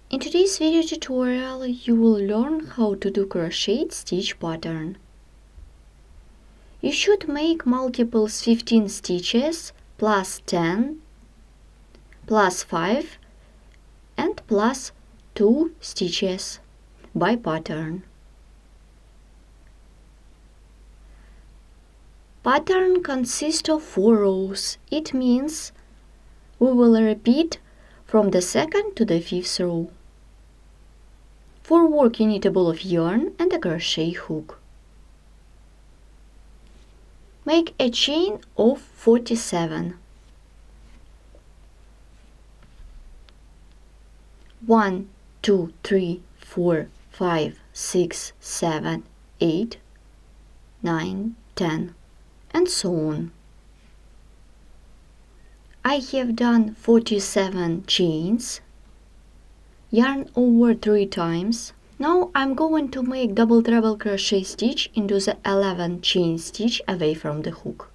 In today's video tutorial, you will learn how to do crochet stitch pattern. You should make multiples 15 stitches plus 10 plus 5 and plus 2 stitches by pattern. Pattern consists of 4 rows. It means we will repeat from the 2nd to the 5th row. For work you need a ball of yarn and a crochet hook. Make a chain of 47. 1, 2, 3, 4, 5, 6, 7, 8, 9, 10, and so on. I have done 47 chains, yarn over 3 times. Now I'm going to make double treble crochet stitch into the 11 chain stitch away from the hook.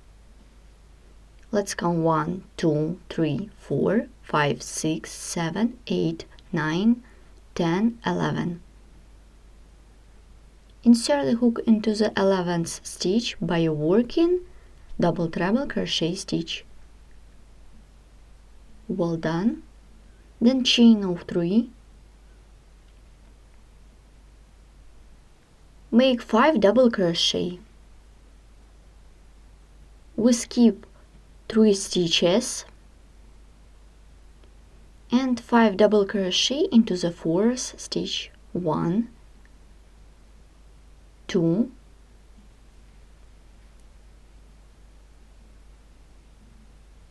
Let's count 1, 2, 3, 4, 5, 6, 7, 8, 9, 10, 11. Insert the hook into the 11th stitch by working double treble crochet stitch. Well done. Then chain of 3. Make 5 double crochet. We skip 3 stitches and 5 double crochet into the 4th stitch. 1, 2,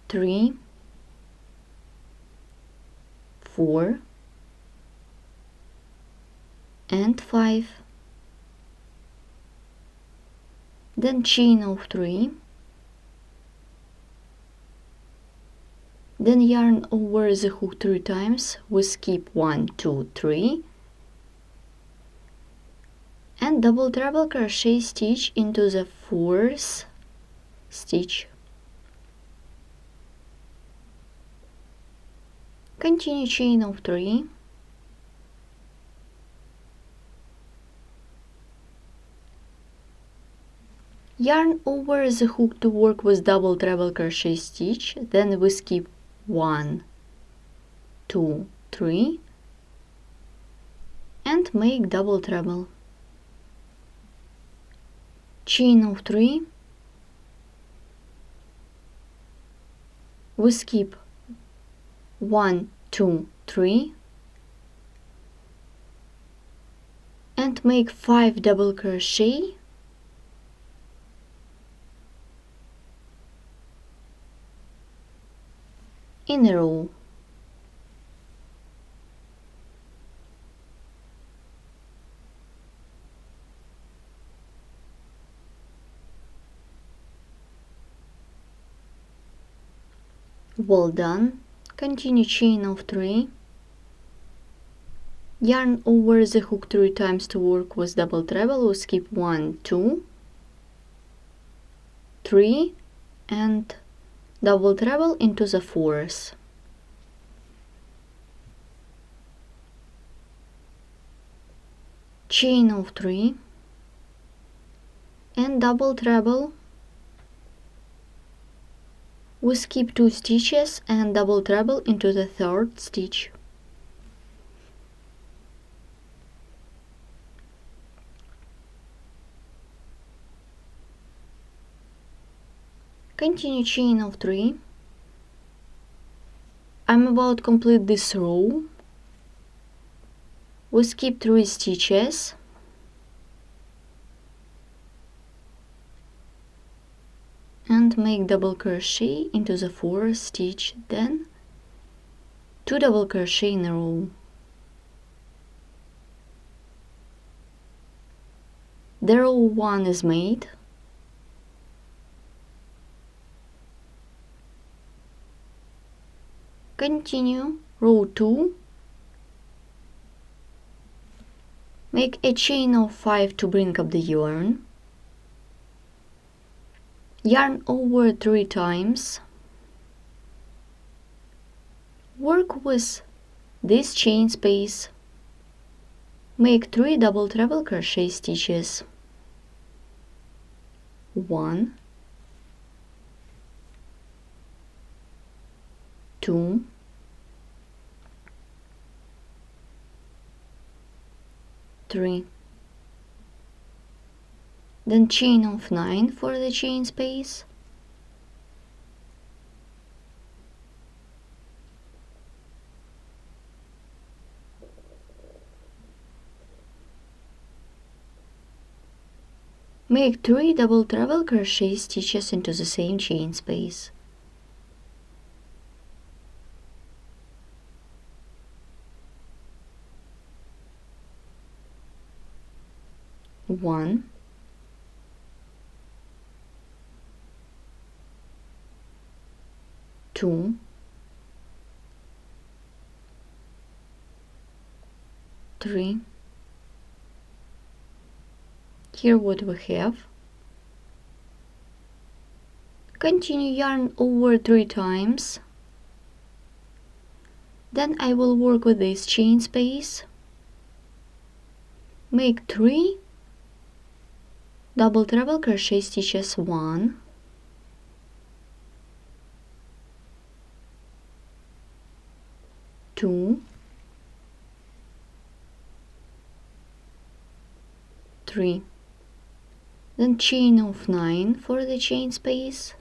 3, 4, and 5. Then chain of 3. Then yarn over the hook 3 times. We skip 1, 2, 3. And double treble crochet stitch into the 4th stitch. Continue chain of 3. Yarn over the hook to work with double treble crochet stitch, then we skip 1, 2, 3 and make double treble. Chain of 3. We skip 1, 2, 3 and make 5 double crochet in a row. Well done. Continue chain of 3. Yarn over the hook 3 times to work with double treble. We skip 1, 2, 3 and double treble into the 4th. Chain of 3 and double treble. We skip 2 stitches and double treble into the 3rd stitch. Continue chain of 3. I'm about to complete this row. We skip 3 stitches and make double crochet into the 4th stitch, then 2 double crochet in a row. The row 1 is made. Continue row 2. Make a chain of 5 to bring up the yarn. Yarn over 3 times. Work with this chain space. Make 3 double treble crochet stitches. 1, 2, 3. Then chain of 9 for the chain space. Make 3 double treble crochet stitches into the same chain space. 1, 2, 3. Here what we have. Continue yarn over 3 times. Then I will work with this chain space. Make 3 double treble crochet stitches. 1, 2, 3. Then chain of 9 for the chain space.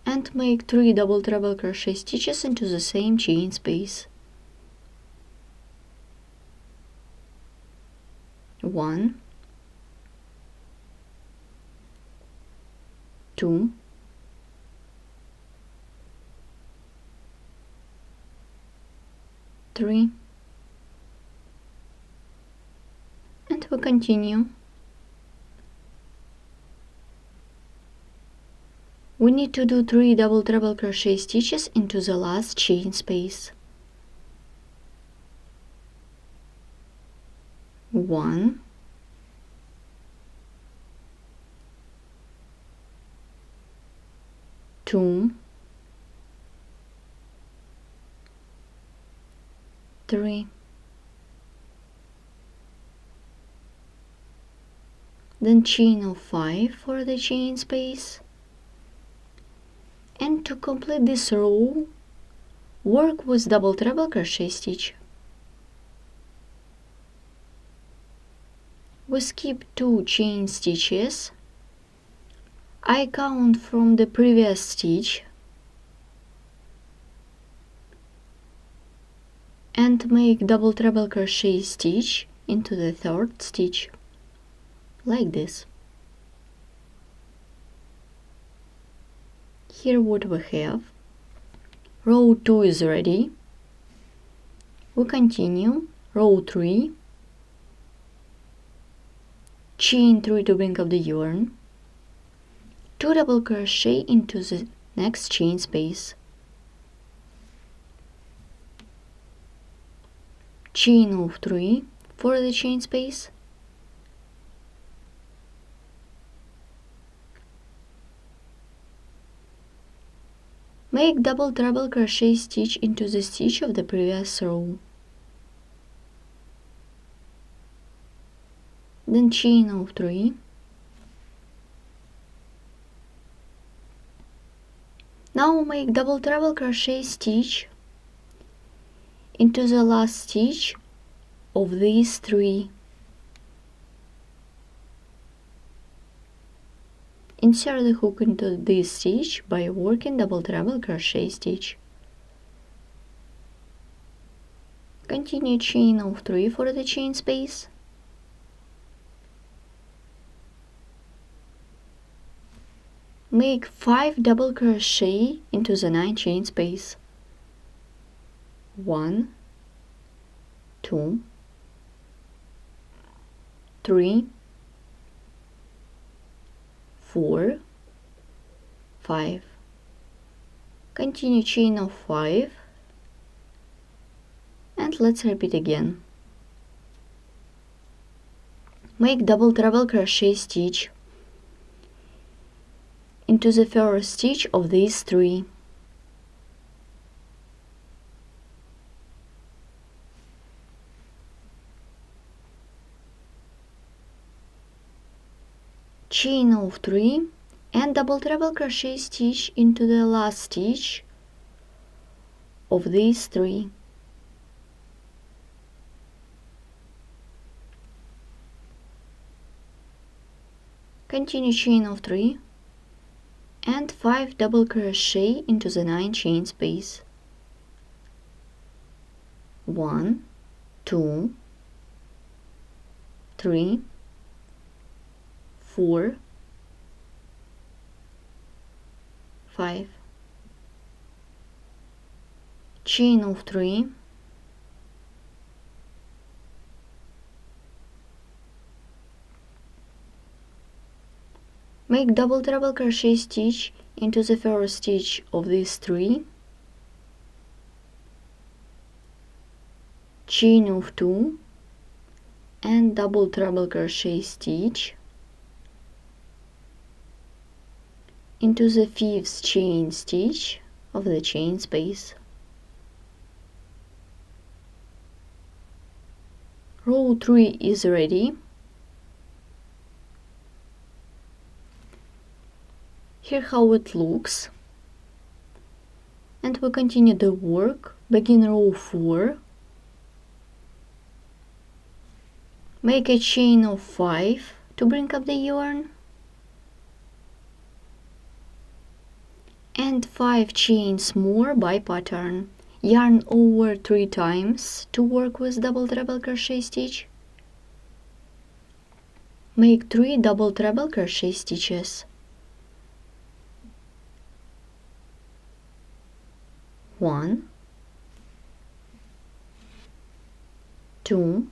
And make 3 double treble crochet stitches into the same chain space. 1, 2, 3, and we continue. We need to do 3 double treble crochet stitches into the last chain space. 1, 2, 3. Then chain of 5 for the chain space. And to complete this row, work with double treble crochet stitch. We skip 2 chain stitches. I count from the previous stitch and make double treble crochet stitch into the 3rd stitch, like this. Here what we have. Row 2 is ready. We continue. Row 3. Chain 3 to bring up the yarn. 2 double crochet into the next chain space. Chain of 3 for the chain space. Make double treble crochet stitch into the stitch of the previous row. Then chain of 3. Now make double treble crochet stitch into the last stitch of these 3. Insert the hook into this stitch by working double treble crochet stitch. Continue chain of 3 for the chain space. Make 5 double crochet into the 9 chain space. 1, 2, 3, 4, 5. Continue chain of 5 and let's repeat again. Make double treble crochet stitch into the first stitch of these 3. Chain of 3 and double treble crochet stitch into the last stitch of these 3. Continue chain of 3 and 5 double crochet into the 9 chain space. 1, 2, 3, 4, 5. Chain of 3, make double treble crochet stitch into the first stitch of these 3, chain of 2 and double treble crochet stitch into the 5th chain stitch of the chain space. Row 3 is ready. Here how it looks, and we continue the work. Begin row 4, make a chain of 5 to bring up the yarn, and 5 chains more by pattern. Yarn over 3 times to work with double treble crochet stitch. Make 3 double treble crochet stitches. 1, 2,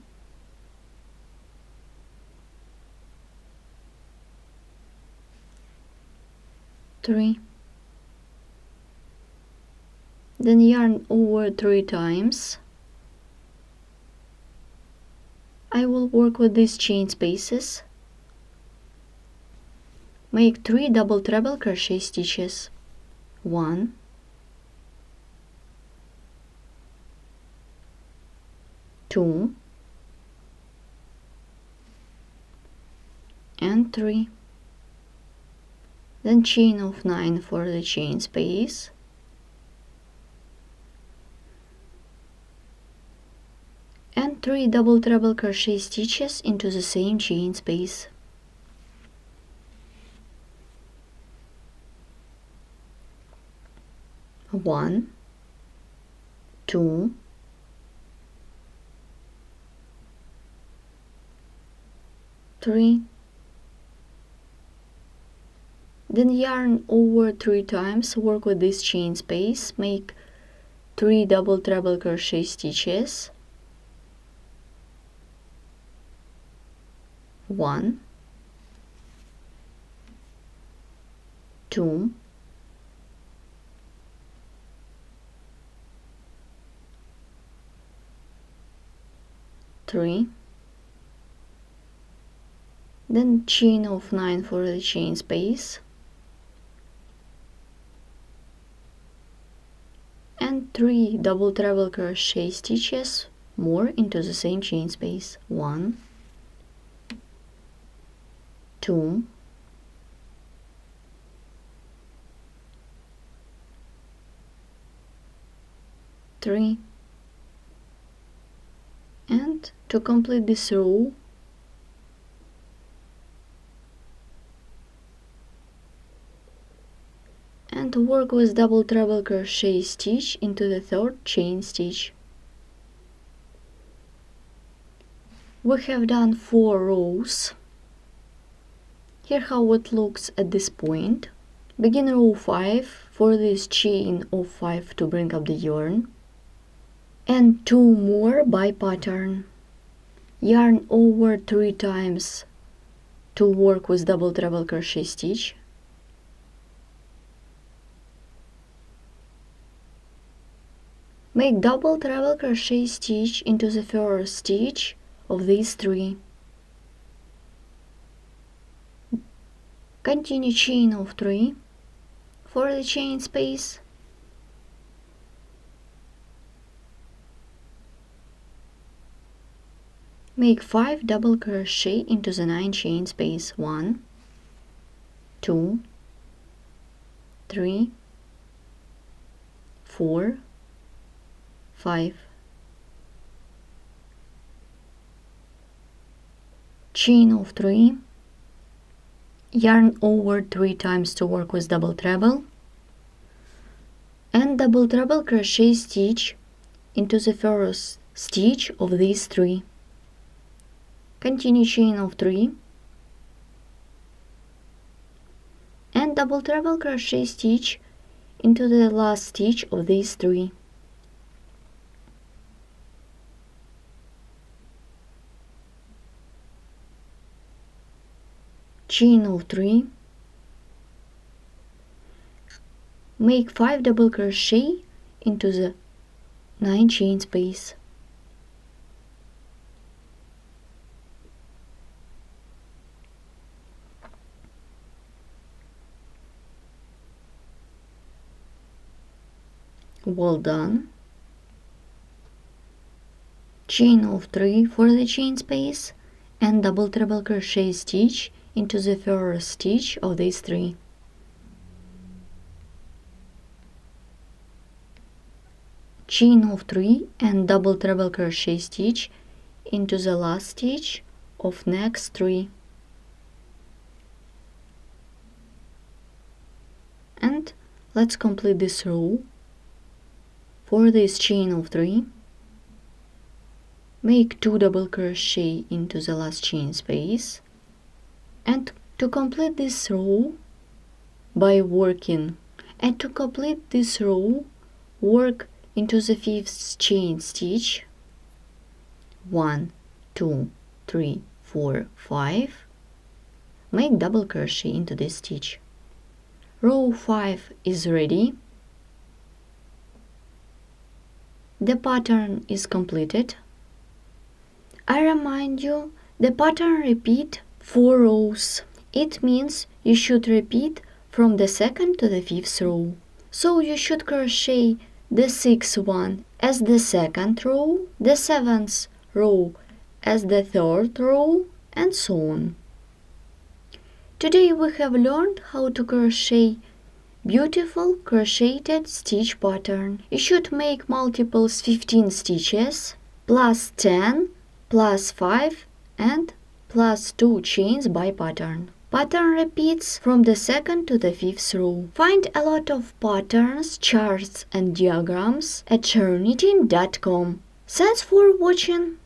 3. Then yarn over 3 times. I will work with these chain spaces. Make 3 double treble crochet stitches. 1, 2, and 3. Then chain of 9 for the chain space. And 3 double treble crochet stitches into the same chain space. One, 2, 3. Then yarn over 3 times, work with this chain space, make 3 double treble crochet stitches. 1, 2, 3. Then chain of 9 for the chain space. And 3 double treble crochet stitches more into the same chain space. 1, 2, 3. And to complete this row, and work with double treble crochet stitch into the 3rd chain stitch. We have done 4 rows. Here how it looks at this point. Begin row 5 for this chain of 5 to bring up the yarn, and 2 more by pattern. Yarn over 3 times to work with double treble crochet stitch. Make double treble crochet stitch into the 1st stitch of these 3. Continue chain of 3 for the chain space. Make 5 double crochet into the 9 chain space. 1, 2, 3, 4, 5. Chain of 3. Yarn over 3 times to work with double treble, and double treble crochet stitch into the first stitch of these 3. Continue chain of 3 and double treble crochet stitch into the last stitch of these 3. Chain of 3, make 5 double crochet into the 9 chain space. Well done. Chain of 3 for the chain space and double treble crochet stitch into the first stitch of these 3. Chain of 3 and double treble crochet stitch into the last stitch of next 3. And let's complete this row. For this chain of 3, make 2 double crochet into the last chain space. And to complete this row work into the 5th chain stitch. 1, 2, 3, 4, 5. Make double crochet into this stitch. Row 5 is ready. The pattern is completed. I remind you, the pattern repeat 4 rows. It means you should repeat from the 2nd to the 5th row. So you should crochet the 6th one as the 2nd row, the 7th row as the 3rd row, and so on. Today we have learned how to crochet beautiful crocheted stitch pattern. You should make multiples 15 stitches, plus 10, plus 5, and plus 2 chains by pattern. Pattern repeats from the 2nd to the 5th row. Find a lot of patterns, charts and diagrams at ShareKnitting.com. Thanks for watching.